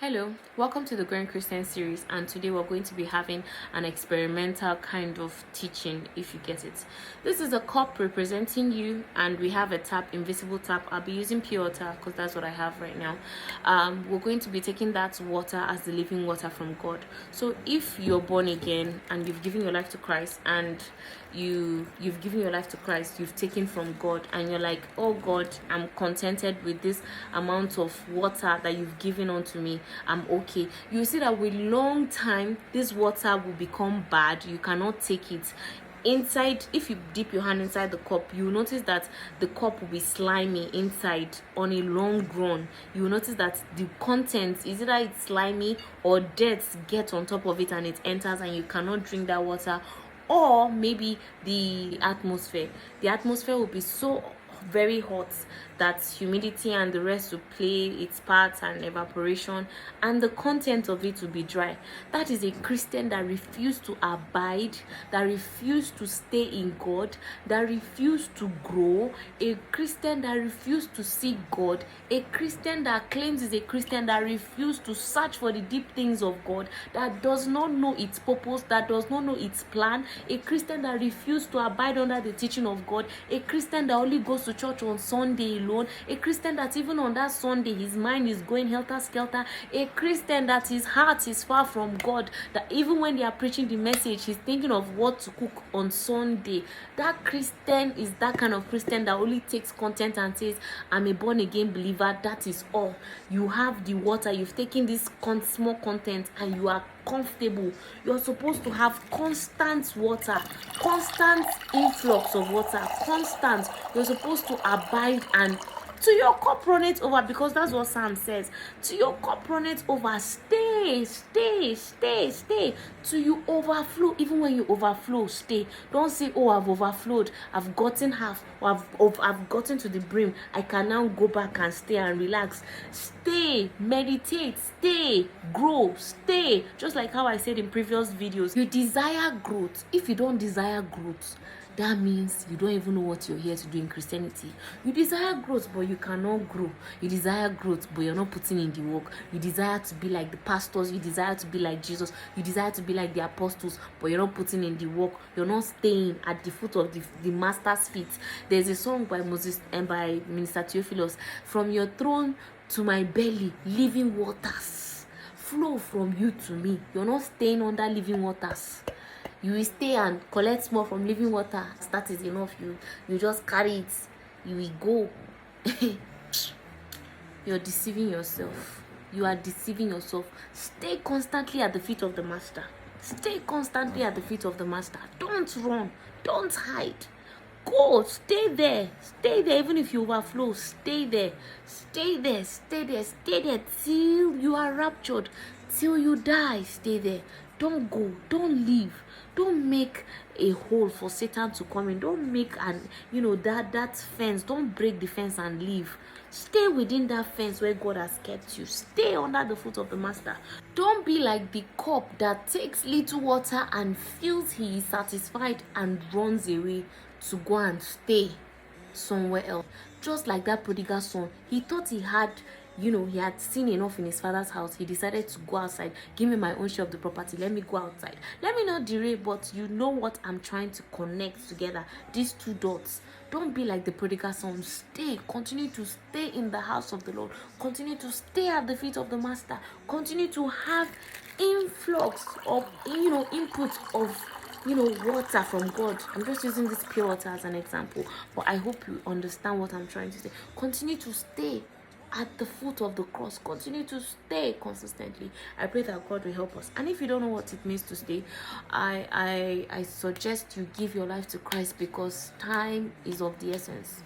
Hello, welcome to the Growing Christian series, and today we're going to be having an experimental kind of teaching, if you get it. This is a cup representing you, and we have a tap, invisible tap. I'll be using pure water because that's what I have right now. We're going to be taking that water as the living water from God. So if you're born again and you've given your life to Christ, and you've given your life to Christ, you've taken from God, and you're like, oh God, I'm contented with this amount of water that you've given unto me, I'm okay. You see that with long time this water will become bad. You cannot take it inside. If you dip your hand inside the cup, you will notice that the cup will be slimy inside. On a long run, you will notice that the contents is either it's slimy or dirt get on top of it and it enters and you cannot drink that water. Or maybe the atmosphere will be so very hot that humidity and the rest will play its part and evaporation, and the content of it will be dry. That is a Christian that refused to abide, that refused to stay in God, that refused to grow, a Christian that refused to seek God, a Christian that claims is a Christian that refused to search for the deep things of God, that does not know its purpose, that does not know its plan, a Christian that refused to abide under the teaching of God, a Christian that only goes to church on Sunday alone, a Christian that even on that Sunday his mind is going helter-skelter, a Christian that his heart is far from God, that even when they are preaching the message he's thinking of what to cook on Sunday. That Christian is that kind of Christian that only takes content and says, I'm a born-again believer, that is all. You have the water, you've taken this small content and you are comfortable. You're supposed to have constant water, constant influx of water, constant. You're supposed to abide, and to your cup runneth over, because that's what Psalm says. To your cup runneth over. Stay till you overflow. Even when you overflow, stay. Don't say, oh, I've overflowed, I've gotten half, or I've gotten to the brim, I can now go back and stay and relax. Stay, meditate, stay, grow, stay. Just like how I said in previous videos, you desire growth. If you don't desire growth, that means you don't even know what you're here to do in Christianity. You desire growth, but you cannot grow. You desire growth, but you're not putting in the work. You desire to be like the pastors. You desire to be like Jesus. You desire to be like the apostles, but you're not putting in the work. You're not staying at the foot of the master's feet. There's a song by Moses and by Minister Theophilus, from your throne to my belly, living waters flow from you to me. You're not staying under living waters. You will stay and collect more from living water. That is enough. You just carry it. You will go. You're deceiving yourself. You are deceiving yourself. Stay constantly at the feet of the master. Stay constantly at the feet of the master. Don't run. Don't hide. Go. Stay there. Stay there. Even if you overflow, stay there. Stay there. Stay there. Stay there till you are raptured. Till you die. Stay there. Don't go. Don't leave. Don't make a hole for Satan to come in. Don't make that fence. Don't break the fence and leave. Stay within that fence where God has kept you. Stay under the foot of the master. Don't be like the cup that takes little water and feels he is satisfied and runs away to go and stay somewhere else. Just like that prodigal son, he thought he had seen enough in his father's house. He decided to go outside. Give me my own share of the property. Let me go outside. Let me not derail, but you know what I'm trying to connect together. These two dots. Don't be like the prodigal son. Stay. Continue to stay in the house of the Lord. Continue to stay at the feet of the master. Continue to have influx of input of water from God. I'm just using this pure water as an example, but I hope you understand what I'm trying to say. Continue to stay at the foot of the cross. Continue to stay consistently. I pray that God will help us. And if you don't know what it means to stay, I suggest you give your life to Christ, because time is of the essence.